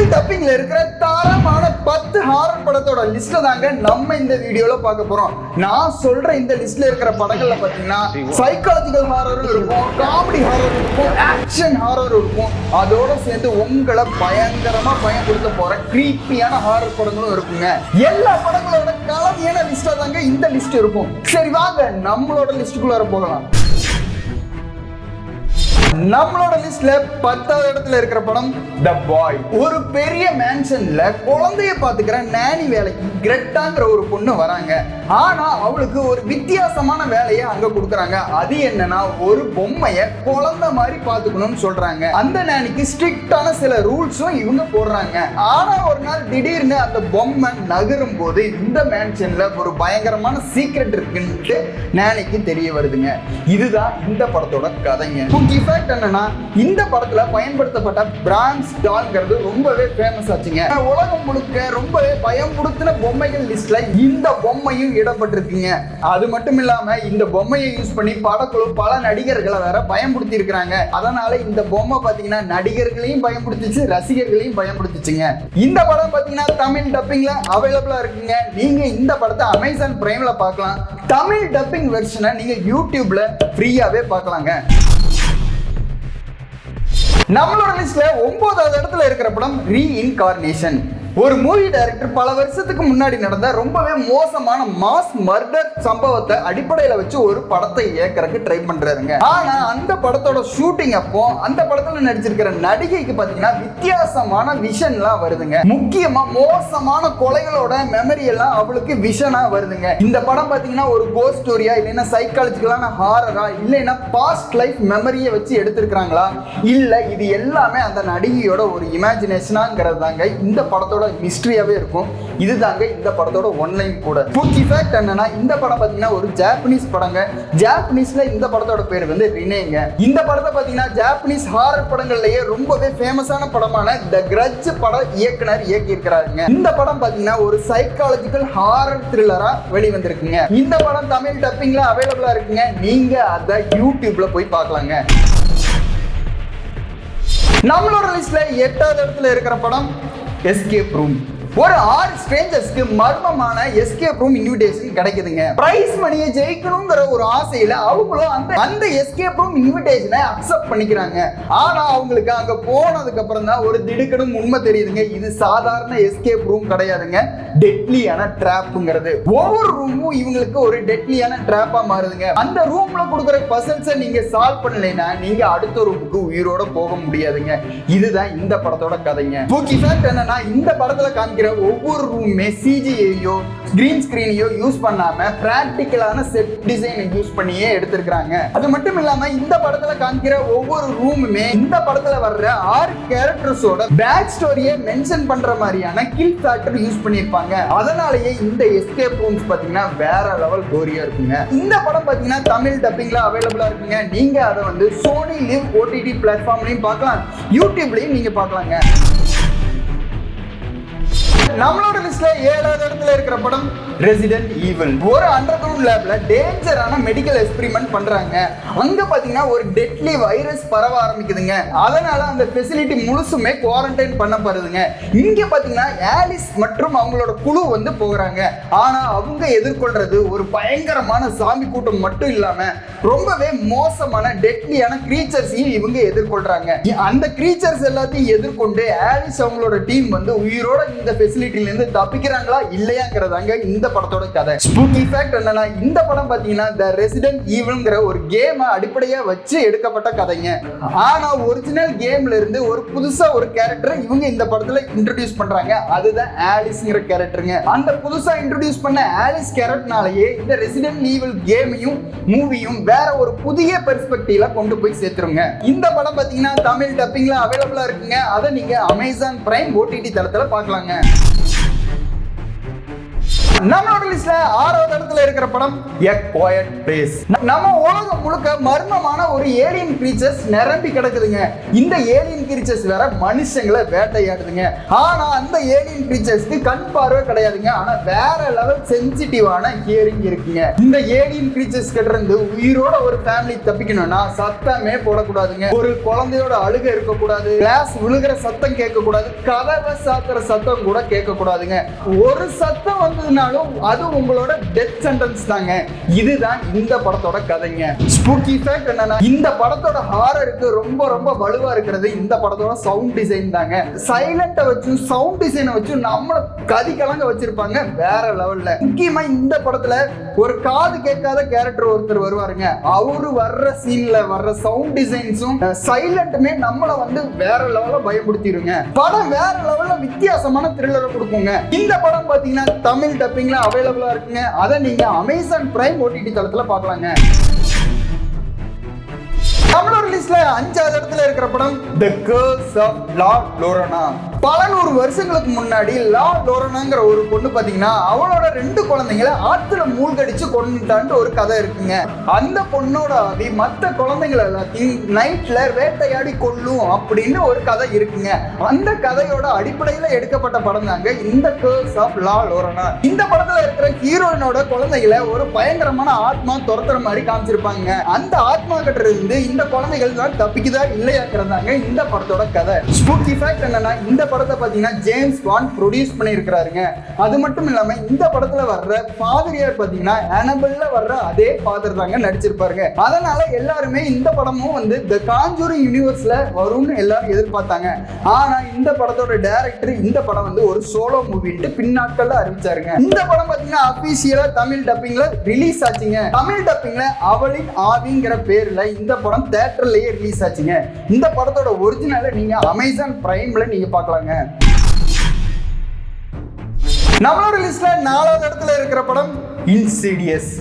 தமிழ் டப்பிங்ல இருக்கிற தரமான 10 ஹாரர் படத்தோட லிஸ்ட் தாங்க நம்ம இந்த வீடியோல பார்க்க போறோம். நான் சொல்ற இந்த லிஸ்ட்ல இருக்கிற படங்கள்ல பாத்தீங்கன்னா சைக்காலஜிக்கல் ஹாரரும் இருக்கும், காமெடி ஹாரர் இருக்கும், ஆக்ஷன் ஹாரர் இருக்கும், அதோட சேர்ந்து உங்களை பயங்கரமா பயன்படுத்த போற கிரீப்பியான ஹாரர் படங்களும் இருக்குங்க. எல்லா படங்களோட கலவையான லிஸ்டா தாங்க இந்த லிஸ்ட் இருக்கும். சரி வாங்க நம்மளோட லிஸ்டுக்குள்ளார போகலாம். நம்மளோட லிஸ்ட்ல 10வது இடத்துல இருக்கிற படம் தி பாய். ஒரு பெரிய மேன்ஷன்ல குழந்தைய பாத்துக்கிற நானி வேலைக்கு கிரெட்டாங்கிற ஒரு பொண்ணு வராங்க. ஆனா அவளுக்கு ஒரு வித்தியாசமான வேலையை அங்க கொடுக்குறாங்க. அது என்னன்னா ஒரு பொம்மைய குழந்தை மாதிரி பாத்துக்கணும்னு சொல்றாங்க. அந்த நானிக்கு ஸ்ட்ரிக்டான சில ரூல்ஸும் இவங்க போடுறாங்க. ஆனா ஒரு நாள் திடீர்னு அந்த பொம்மை நகரும் போது இந்த மேன்ஷன்ல ஒரு பயங்கரமான சீக்ரெட் இருக்குன்னு நானிக்கு தெரிய வருதுங்க. இதுதான் இந்த படத்தோட கதைங்க. என்னன்னா இந்த படத்துல பயன்படுத்தப்பட்ட பிரான்ஸ் டால்ங்கிறது ரொம்பவே ஃபேமஸ் ஆச்சுங்க. உலகம் முழுக்க ரொம்பவே பயம்படுத்தின பொம்மைகள் லிஸ்ட்ல இந்த பொம்மையும் இடம்பெற்றிருக்குங்க. அது மட்டும் இல்லாம இந்த பொம்மையை யூஸ் பண்ணி படக்குழு பல நடிகர்களை வேற பயன்படுத்தி இருக்கிறாங்க. அதனால இந்த பொம்மை பாத்தீங்கன்னா நடிகர்களையும் பயன்படுத்திச்சு, ரசிகர்களையும் பயன்படுத்திச்சுங்க. இந்த படம் பாத்தீங்கன்னா தமிழ் டப்பிங்ல அவைலபிளா இருக்குங்க. நீங்க இந்த படத்தை அமேசான் பிரைம்ல பார்க்கலாம். தமிழ் டப்பிங் வெர்ஷனை நீங்க யூடியூப்ல ஃப்ரீயாவே பார்க்கலாங்க. நம்மளோட லிஸ்ட்ல 9வது இடத்துல இருக்கிற படம் ரீஇன்கார்னேஷன். ஒரு மூவி டைரக்டர் பல வருஷத்துக்கு முன்னாடி நடந்த ரொம்பவே மோசமான மாஸ் மர்டர் சம்பவத்தை அடிப்படையில வச்சு ஒரு படத்தை இயக்கறதுக்கு ட்ரை பண்றாருங்க. ஆனா அந்த படத்தோட ஷூட்டிங் அப்போ அந்த படத்துல நடிச்சிருக்கிற நடிகைக்கு பாத்தீங்கன்னா வித்தியாசமான விஷன்லாம் வருதுங்க. முக்கியமா மோசமான கொலைகளோட மெமரி எல்லாம் அவளுக்கு விஷனா வருதுங்க. இந்த படம் பாத்தீங்கன்னா ஒரு கோஸ்ட் ஸ்டோரியா இல்லைன்னா சைக்காலஜிக்கலான ஹாரரா இல்லைன்னா பாஸ்ட் லைஃப் மெமரியை வச்சு எடுத்திருக்காங்களா இல்ல இது எல்லாமே அந்த நடிகையோட ஒரு இமேஜினேஷனாங்கிறது தாங்க இந்த படத்தோட மிஸ்ட்ரியாவே இருக்கும். இதுதாங்க இந்த படத்தோட ஒன்லைன் கூட. ஃபுக்கி ஃபேக்ட் என்னன்னா இந்த படம் பாத்தீங்கன்னா ஒரு ஜாப்பனீஸ் படங்க. ஜாப்பனீஸ்ல இந்த படத்தோட பேர் வந்து ரினேங்க. இந்த படத்தை பாத்தீங்கன்னா ஜாப்பனீஸ் ஹாரர் படங்கள்லயே ரொம்பவே ஃபேமஸான படமான தி கிரட்ஜ் பட இயக்குனர் இயக்கி இருக்கிறாருங்க. இந்த படம் பாத்தீங்கன்னா ஒரு சைக்காலஜிக்கல் ஹாரர் த்ரில்லரா வெளிவந்திருக்குங்க. இந்த படம் தமிழ் டப்பிங்ல அவைலபிளா இருக்குங்க. நீங்க அதை யூடியூப்ல போய் பார்க்கலாங்க. நம்மளோட லிஸ்ட்ல 8வது இடத்துல இருக்கிற படம் எஸ்கேப் ரூம். ஒரு 6 ஸ்ட்ரேஞ்சர்ஸ்க்கு மர்மமான எஸ்கேப் ரூம் இன்விடேஷன் கிடைக்குதுங்க. பிரைஸ் மணியை ஜெயிக்கணுங்கிற ஒரு ஆசையில அவங்களும் அந்த எஸ்கேப் ரூம் இன்விடேஷனை அக்செப்ட் பண்ணிக்கிறாங்க. ஆனா அவங்களுக்கு அங்க போனதுக்கு அப்புறம் தான் ஒரு திடுக்கணும் உண்மை தெரியுதுங்க. இது சாதாரண எஸ்கேப் ரூம் கிடையாதுங்க, டெட்லியான ட்ராப்ங்கிறது. ஒவ்வொரு ரூமும் இவங்களுக்கு ஒரு டெட்லியான ட்ராப்பா மாறுதுங்க. அந்த ரூம்ல கொடுக்குற பசல்ஸை நீங்க சால்வ் பண்ணலைன்னா நீங்க அடுத்த ரூமுக்கு உயிரோட போக முடியாதுங்க. இதுதான் இந்த படத்தோட கதைங்க. என்னன்னா இந்த படத்துல காமிக்கிற ஒவ்வொரு ரூமுமே சிஜிஐயோ கிரீன் ஸ்கிரீனையோ யூஸ் பண்ணாம பிராக்டிகலான செட் டிசைனை யூஸ் பண்ணியே எடுத்திருக்காங்க. அது மட்டும் இல்லாம இந்த படத்துல காமிக்கிற ஒவ்வொரு ரூமுமே இந்த படத்துல வர்ற 6 கேரக்டர்ஸோட பேக் ஸ்டோரியை மென்ஷன் பண்ற மாதிரியான கில் ஃபேக்டர் யூஸ் பண்ணிருப்பாங்க. அதனாலேயே இந்த எஸ்கேப் ரூம்ஸ் பாத்தீங்கன்னா வேற லெவல் கோரியா இருக்குங்க. இந்த படம் பாத்தீங்கன்னா தமிழ் டப்பிங்ல அவைலபிளா இருக்குங்க. நீங்க அதை வந்து சோனி லிவ் ஓடிடி பிளாட்ஃபார்ம்லயும் பார்க்கலாம், யூடியூப்லயும் நீங்க பார்க்கலாங்க. நம்மளோட லிஸ்ட்ல 7வது இடத்துல இருக்கிற படம் ரெசிடென்ட் ஈவில். ஒரு அண்டர்கிரவுண்ட் லேப்ல டேஞ்சரான மெடிக்கல் எக்ஸ்பெரிமெண்ட் பண்றாங்க. அங்க பாத்தீங்கன்னா ஒரு டெட்லி வைரஸ் பரவ ஆரம்பிக்குதுங்க. அதனால அந்த ஃபெசிலிட்டி முழுசுமே குவாரண்டைன் பண்ணப்படுதுங்க. இங்க பாத்தீங்கன்னா ஆலிஸ் மற்றும் அவங்களோட குழு வந்து போகிறாங்க. ஆனா அவங்க எதிர்கொள்றது ஒரு பயங்கரமான சாமி கூட்டம் மட்டும் இல்லாம ரொம்பவே மோசமான டெட்லியான கிரீச்சர்ஸையும் இவங்க எதிர்கொள்றாங்க. அந்த கிரீச்சர்ஸ் எல்லாத்தையும் எதிர்கொண்டு ஆலிஸ் அவங்களோட டீம் வந்து உயிரோட இந்த ஃபெசிலிட்டில இருந்து தப்பிக்கிறாங்களா இல்லையாங்கிறதாங்க இந்த படத்தோட கதை. ஸ்பூக்கி ஃபேக்ட் என்னன்னா இந்த படம் பாத்தீங்கன்னா தி ரெசிடென்ட் ஈவில்ங்கிற ஒரு கேமை அடிப்படையா வச்சு எடுக்கப்பட்ட கதைங்க. ஆனா ஒரிஜினல் கேம்ல இருந்து ஒரு புதுசா ஒரு கேரக்டர் இவங்க இந்த படத்துல இன்ட்ரோடியூஸ் பண்றாங்க. அதுதான் ஆலிஸ்ங்கிற கேரக்டருங்க. அந்த புதுசா இன்ட்ரோடியூஸ் பண்ண ஆலிஸ் கேரக்டர்னாலேயே இந்த ரெசிடென்ட் ஈவில் கேமையும் மூவியும் வேற ஒரு புதிய பெர்ஸ்பெக்டிவ்ல கொண்டு போய் சேர்த்துருங்க. இந்த படம் பாத்தீங்கன்னா தமிழ் டப்பிங்ல அவைலபிளா இருக்குங்க. அதை நீங்க அமேசான் பிரைம் ஓடிடி தளத்துல பார்க்கலாங்க. நம்மளோட லிஸ்ட்ல 6வது இடத்துல இருக்கிற படம் A Quiet Place. நம்ம உலகம் முழுக்க மர்மமான ஒரு ஏலியன் கிரீச்சர்ஸ் நிரம்பி கிடக்குதுங்க. இந்த ஏலியன் கிரீச்சர்ஸ் வேற மனுஷங்களை வேட்டையாடுதுங்க. ஆனா அந்த ஏலியன் கிரீச்சர்ஸ்க்கு கண் பார்வை கிடையாதுங்க. ஆனா வேற லெவல் சென்சிட்டிவான ஹியரிங் இருக்குங்க. இந்த ஏலியன் கிரீச்சர்ஸ் கிட்ட இருந்து உயிரோட ஒரு ஃபேமிலி தப்பிக்கணும்னா சத்தமே போடக்கூடாதுங்க. ஒரு குழந்தையோட அழுகை இருக்கக்கூடாது, கிளாஸ் விழுகிற சத்தம் கேட்க கூடாது, கதவை சாத்துற சத்தம் கூட கேட்க கூடாதுங்க. ஒரு சத்தம் வந்ததுனாலும் அது உங்களோட டெத் சென்டென்ஸ் தாங்க. இதுதான் இந்த படத்தோட கதைங்க. ஸ்பூக்கி ஃபேக்ட் என்னன்னா, இந்த படத்தோட ஹாரருக்கு ரொம்ப ரொம்ப வலுவா இருக்கிறது இந்த படத்தோட சவுண்ட் டிசைன் தாங்க. சைலண்ட வச்சு சவுண்ட் டிசைனை வச்சு நம்மள கதி கலங்க வச்சிருப்பாங்க வேற லெவல்ல. முக்கியமா இந்த படத்துல ஒரு காது கேட்காத கேரக்டர் ஒருத்தர் வருவாருங்க. அவரு வர்ற சீன்ல வர்ற சவுண்ட் டிசைன்ஸும் சைலண்ட்டுமே நம்மள வந்து வேற லெவல்ல பயமுடுத்திடுங்க. படம் வேற லெவல்ல வித்தியாசமான த்ரில்லரை கொடுக்குங்க. இந்த படம் பாத்தீங்கன்னா தமிழ் டப்பிங்ல அவைலபிளா இருக்குங்க. அதை நீங்க அமேசான் பிரைம் OTT தளத்துல பார்க்கலாங்க. நம்மளோட லிஸ்ட்ல 5வது இடத்துல இருக்கிற படம் தி கர்ஸ் ஆஃப் லா லோரனா. பல நூறு வருஷங்களுக்கு முன்னாடி லா லோரனாங்கிற ஒரு பொண்ணு பாத்தீங்கன்னா அவளோட 2 குழந்தைங்களை ஆத்துல மூழ்கடிச்சு கொண்டுட்டான்னு ஒரு கதை இருக்குங்க. அந்த பொண்ணோட ஆவி மற்ற குழந்தைங்களை எல்லாத்தையும் நைட்ல வேட்டையாடி கொல்லும் அப்படின்னு ஒரு கதை இருக்குங்க. அந்த கதையோட அடிப்படையில எடுக்கப்பட்ட படம் தாங்க இந்த கர்ஸ் ஆஃப் லா லோரனா. இந்த படத்துல இருக்கிற ஹீரோயினோட குழந்தைகளை ஒரு பயங்கரமான ஆத்மா துரத்துற மாதிரி காமிச்சிருப்பாங்க. அந்த ஆத்மா கிட்ட இருந்து இந்த குழந்தைகள் தான் தப்பிக்குதா இல்லையாங்கிறதாங்க இந்த படத்தோட கதை. ஸ்பூக்கி ஃபேக்ட் என்னன்னா, இந்த படத்தை பாத்தீங்கன்னா ஜேம்ஸ் பாண்ட் ப்ரொடியூஸ் பண்ணியிருக்கிறாருங்க. அது மட்டும் இல்லாம இந்த படத்துல வர்ற ஃபாதரியார் பாத்தீங்கன்னா அனபெல்ல வர்ற அதே ஃபாதர் தாங்க நடிச்சிருப்பாருங்க. அதனால எல்லாருமே இந்த படமும் வந்து தி காஞ்சூரிங் யூனிவர்ஸ்ல வரும்னு எல்லாரும் எதிர்பார்த்தாங்க. ஆனா இந்த படத்தோட டைரக்டர் இந்த படம் வந்து ஒரு சோலோ மூவின்ட்டு பின்னாட்கள்ல அறிவிச்சாருங்க. இந்த படம் பாத்தீங்கன்னா அபிஷியலா தமிழ் டப்பிங்ல ரிலீஸ் ஆச்சுங்க. தமிழ் டப்பிங்ல அவளின் ஆவிங்கிற பேர்ல இந்த படம் தியேட்டர்லயே ரிலீஸ் ஆச்சுங்க. இந்த படத்தோட ஒரிஜினலை நீங்க அமேசான் பிரைம்ல நீங்க பார்க்கலாங்க. நம்மளோட லிஸ்ட்ல 4வது இடத்துல இருக்கிற படம் இன்சிடியஸ்.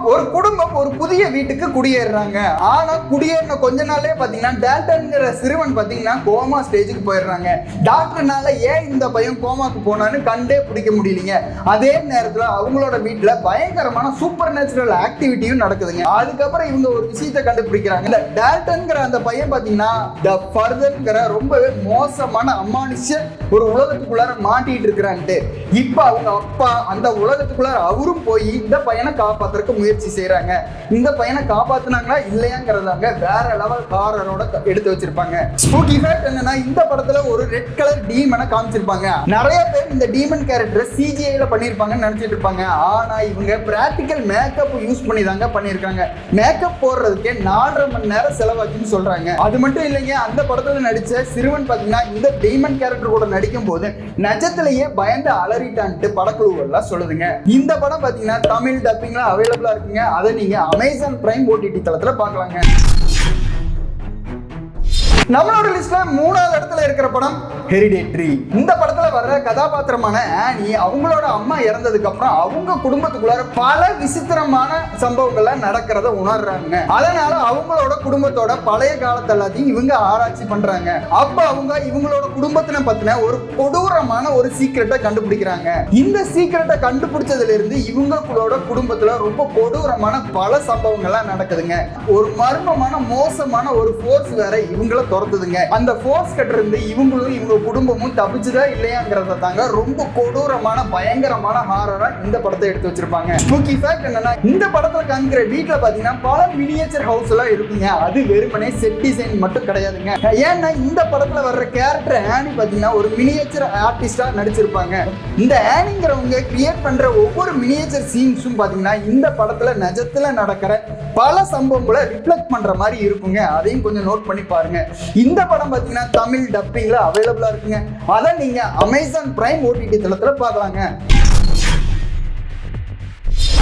ஒரு குடும்பம் ஒரு புதிய வீட்டுக்கு குடியேறாங்க. ஆனா குடியேறின கொஞ்ச நாளே பாத்தீங்கன்னா டேல்டன்ங்கிற சிறுவன் பாத்தீங்கன்னா கோமா ஸ்டேஜுக்கு போயிடுறாங்க. டாக்டர்னால ஏன் இந்த பையன் கோமாக்கு போனான்னு கண்டே பிடிக்க முடியலங்க. அதே நேரத்துல அவங்களோட வீட்டுல பயங்கரமான சூப்பர் நேச்சுரல் ஆக்டிவிட்டியும் நடக்குதுங்க. அதுக்கப்புறம் இவங்க ஒரு விஷயத்தை கண்டுபிடிக்கிறாங்க. இந்த டேல்டன்ங்கிற அந்த பையன் பாத்தீங்கன்னா த ஃபர்தர்ங்கிற ரொம்பவே மோசமான அமானுஷ ஒரு உலகத்துக்குள்ளார மாட்டிட்டு இருக்கிறான்ட்டு. இப்ப அவங்க அப்பா அந்த உலகத்துக்குள்ளார அவரும் போய் இந்த பையனை காப்பாத்துறதுக்கு முயற்சி செய்யறாங்க. இந்த பையனை காப்பாத்துனாங்களா இல்லையாங்கிறதாங்க வேற லெவல் ஹாரரோட எடுத்து வச்சிருப்பாங்க. ஸ்பூக்கி ஃபேக்ட் என்னன்னா, இந்த படத்துல ஒரு ரெட் கலர் டீமனை காமிச்சிருப்பாங்க. நிறைய பேர் இந்த டீமன் கேரக்டர் CGI-ல பண்ணிருப்பாங்கன்னு நினைச்சிட்டு இருப்பாங்க. ஆனா இவங்க பிராக்டிக்கல் மேக்கப் யூஸ் பண்ணி தாங்க பண்ணிருக்காங்க. மேக்கப் போடுறதுக்கே 4.5 மணி நேரம் செலவாச்சுன்னு சொல்றாங்க. அது மட்டும் இல்லைங்க, அந்த படத்துல நடிச்ச சிறுவன் பாத்தீங்கன்னா இந்த டீமன் கேரக்டர் கூட நடிக்கும் போது நிஜத்திலேயே பயந்து அலறிட்டான்ட்டு படக்குழு எல்லாம் சொல்லுதுங்க. இந்த படம் பாத்தீங்கன்னா தமிழ் டப்பிங்ல அவைலபிளா இருக்குங்க. அதை நீங்க அமேசான் பிரைம் OTT தளத்துல பார்க்கலாங்க. நம்மளோட லிஸ்ட்ல 3வது இடத்துல இருக்கிற படம் ஹெரிடேட்டரி. இந்த படத்துல வர்ற கதாபாத்திரமான ஆனி அவங்களோட அம்மா இறந்ததுக்கு அப்புறம் அவங்க குடும்பத்துக்குள்ளார பல விசித்திரமான சம்பவங்கள்லாம் நடக்கிறத உணர்றாங்க. அதனால அவங்களோட குடும்பத்தோட பழைய காலத்தை எல்லாத்தையும் இவங்க ஆராய்ச்சி பண்றாங்க. அப்ப அவங்க இவங்களோட குடும்பத்தின பத்தின ஒரு கொடூரமான ஒரு சீக்ரெட்டை கண்டுபிடிக்கிறாங்க. இந்த சீக்ரெட்டை கண்டுபிடிச்சதுல இருந்து இவங்களோட குடும்பத்துல ரொம்ப கொடூரமான பல சம்பவங்கள்லாம் நடக்குதுங்க. ஒரு மர்மமான மோசமான ஒரு ஃபோர்ஸ் வேற இவங்கள துரத்துதுங்க. அந்த ஃபோர்ஸ் கிட்ட இருந்து இவங்களும் இவங்க குடும்பமும் தப்பிச்சுதா இல்லையாங்கிறத தாங்க ரொம்ப கொடூரமான பயங்கரமான ஹாரரா இந்த படத்தை எடுத்து வச்சிருப்பாங்க. ஸ்பூக்கி ஃபேக்ட் என்னன்னா, இந்த படத்துல காமிக்கிற வீட்டுல பாத்தீங்கன்னா பல மினியேச்சர் ஹவுஸ் எல்லாம் இருக்குங்க. அது வெறுமனே செட் டிசைன் மட்டும் கிடையாதுங்க. ஏன்னா இந்த படத்துல வர்ற கேரக்டர் ஆனி பாத்தீங்கன்னா ஒரு மினியேச்சர் ஆர்டிஸ்டா நடிச்சிருப்பாங்க. இந்த ஆனிங்கிறவங்க கிரியேட் பண்ற ஒவ்வொரு மினியேச்சர் சீன்ஸும் பாத்தீங்கன்னா இந்த படத்துல நிஜத்துல நடக்கிற பல சம்பவங்களை ரிஃப்ளெக்ட் பண்ற மாதிரி இருக்குங்க. அதையும் கொஞ்சம் நோட் பண்ணி பாருங்க. இந்த படம் பாத்தீங்கன்னா தமிழ் டப்பிங்ல அவைலபிளா இருக்குங்க. அதை நீங்க அமேசான் பிரைம் OTT தளத்துல பார்க்கலாங்க.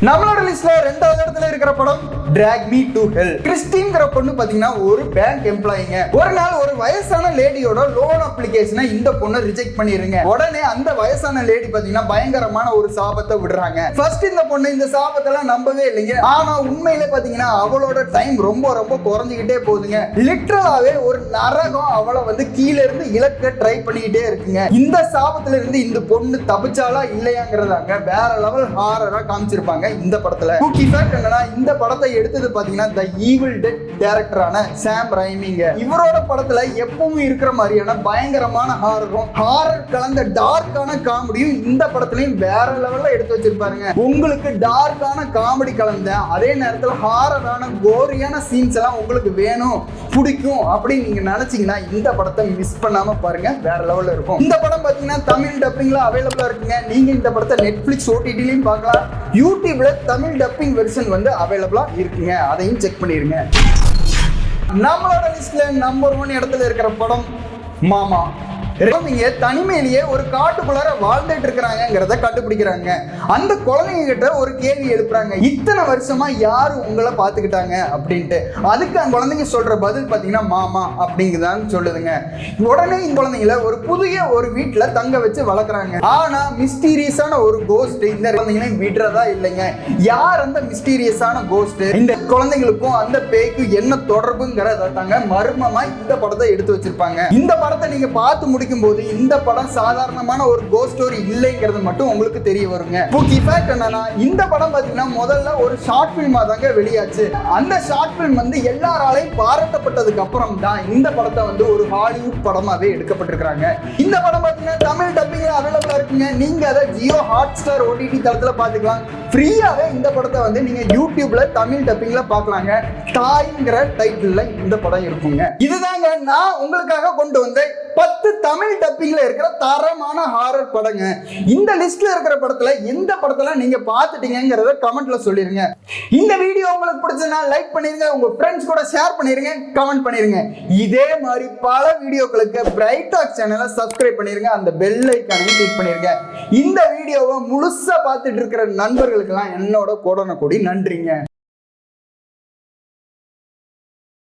நம்மளோட லிஸ்ட்ல 2வது இடத்துல இருக்கிற படம் டிராக் மீ டு ஹெல். கிறிஸ்டின்ங்கிற பொண்ணு பாத்தீங்கன்னா ஒரு பேங்க் எம்ப்ளாயிங்க. ஒரு நாள் ஒரு வயசான லேடியோட லோன் அப்ளிகேஷனை இந்த பொண்ணு ரிஜெக்ட் பண்ணிருங்க. உடனே அந்த வயசான லேடி பாத்தீங்கன்னா பயங்கரமான ஒரு சாபத்தை விடுறாங்க. ஃபர்ஸ்ட் இந்த பொண்ணு இந்த சாபத்தெல்லாம் நம்பவே இல்லைங்க. ஆனா உண்மையிலே பாத்தீங்கன்னா அவளோட டைம் ரொம்ப ரொம்ப குறைஞ்சிக்கிட்டே போகுதுங்க. லிட்டரலாவே ஒரு நரகம் அவளை வந்து கீழே இருந்து இலக்க ட்ரை பண்ணிக்கிட்டே இருக்குங்க. இந்த சாபத்துல இருந்து இந்த பொண்ணு தப்பிச்சாலா இல்லையாங்கிறதாங்க வேற லெவல் ஹாரரா காமிச்சிருப்பாங்க இந்த படத்துல. குக்கி ஃபேக்ட் என்னன்னா இந்த படத்தை எடுத்தது பாத்தீங்கன்னா தி ஈவில் டெட் டைரக்டரான சாம் ரைமிங்க. இவரோட படத்துல எப்பவும் இருக்கிற மாதிரியான பயங்கரமான ஹாரர் கலந்த டார்க்கான காமெடியும் இந்த படத்துலயும் வேற லெவல்ல எடுத்து வச்சிருப்பாருங்க. உங்களுக்கு டார்க்கான காமெடி கலந்த அதே நேரத்தில் ஹாரரான கோரியான சீன்ஸ் எல்லாம் உங்களுக்கு வேணும் பிடிக்கும் அப்படின்னு நீங்க நினைச்சீங்கன்னா இந்த படத்தை மிஸ் பண்ணாம பாருங்க, வேற லெவல்ல இருக்கும். இந்த படம் பாத்தீங்கன்னா தமிழ் டப்பிங்ல அவைலபிளா இருக்குங்க. நீங்க இந்த படத்தை நெட்ஃபிளிக்ஸ் ஓடிடிலையும் பார்க்கலாம். யூடியூப்ல தமிழ் டப்பிங் வெர்ஷன் வந்து அவைலபிளா இருக்குங்க, அதையும் செக் பண்ணிருங்க. நம்மளோட லிஸ்ட்ல நம்பர் 1 இடத்துல இருக்கிற படம் மாமா. இவங்க தனிமையிலேயே ஒரு காட்டுக்குள்ளார வாழ்ந்துட்டு இருக்கிறாங்கிறத கண்டுபிடிக்கிறாங்க. அந்த குழந்தைங்க கிட்ட ஒரு கேள்வி எழுப்புறாங்க, இத்தனை வருஷமா யாரு உங்களை பாத்துக்கிட்டாங்க அப்படின்ட்டு. அதுக்கு அந்த குழந்தைங்க சொல்ற பதில் பாத்தீங்கன்னா மாமா அப்படிங்குதான்னு சொல்லுதுங்க. உடனே இந்த குழந்தைங்கள ஒரு புதிய ஒரு வீட்டுல தங்க வச்சு வளர்க்குறாங்க. ஆனா மிஸ்டீரியஸான ஒரு கோஸ்ட் இந்த குழந்தைங்களையும் விடுறதா இல்லைங்க. யார் அந்த மிஸ்டீரியஸான கோஸ்ட், இந்த குழந்தைங்களுக்கும் அந்த பேய்க்கும் என்ன தொடர்புங்கிறத தாங்க மர்மமா இந்த படத்தை எடுத்து வச்சிருப்பாங்க. இந்த படத்தை நீங்க பார்த்து போது இந்த படம் சாதாரணமான ஒரு கோஸ்ட் ஸ்டோரி இல்லைங்கிறது மட்டும் உங்களுக்கு தெரிய வருங்க. முக்கிய ஃபேக்ட் என்னன்னா இந்த படம் பாத்தீங்கன்னா முதல்ல ஒரு ஷார்ட் ஃபிலிமா தாங்க வெளியாச்சு. அந்த ஷார்ட் ஃபிலிம் வந்து எல்லாராலையும் பாராட்டப்பட்டதுக்கு அப்புறம் தான் இந்த படத்தை வந்து ஒரு ஹாலிவுட் படமாவே எடுக்கப்பட்டிருக்காங்க. இந்த படம் பாத்தீங்கன்னா தமிழ் டப்பிங்ல அவைலபிளா இருக்குங்க. நீங்க அதை ஜியோ ஹாட்ஸ்டார் ஓடிடி தளத்துல பாத்துக்கலாம். ஃப்ரீயாவே இந்த படத்தை வந்து நீங்க யூடியூப்ல தமிழ் டப்பிங்ல பார்க்கலாங்க. தாய்ங்கிற டைட்டில்ல இந்த படம் இருக்குங்க. இதுதாங்க நான் உங்களுக்காக கொண்டு வந்த 10 தமிழ் டப்பிங்ல இருக்கிற தரமான ஹாரர் படங்க. இந்த லிஸ்ட்ல இருக்கிற படத்துல எந்த படத்துல நீங்க பார்த்துட்டீங்கங்கறத கமெண்ட்ல சொல்லிருங்க. இந்த வீடியோ உங்களுக்கு பிடிச்சதுனா லைக் பண்ணிருங்க, உங்க ஃப்ரெண்ட்ஸ் கூட ஷேர் பண்ணிருங்க, கமெண்ட் பண்ணிருங்க. இதே மாதிரி பல வீடியோக்களுக்கு பிரைட் டாக் சேனலை சப்ஸ்கிரைப் பண்ணிருங்க, அந்த பெல் ஐகானையும் கிளிக் பண்ணிருங்க. இந்த வீடியோவை முழுசா பார்த்துட்டு இருக்கிற நண்பர்களுக்கெல்லாம் என்னோட கோடான கோடி நன்றிங்க.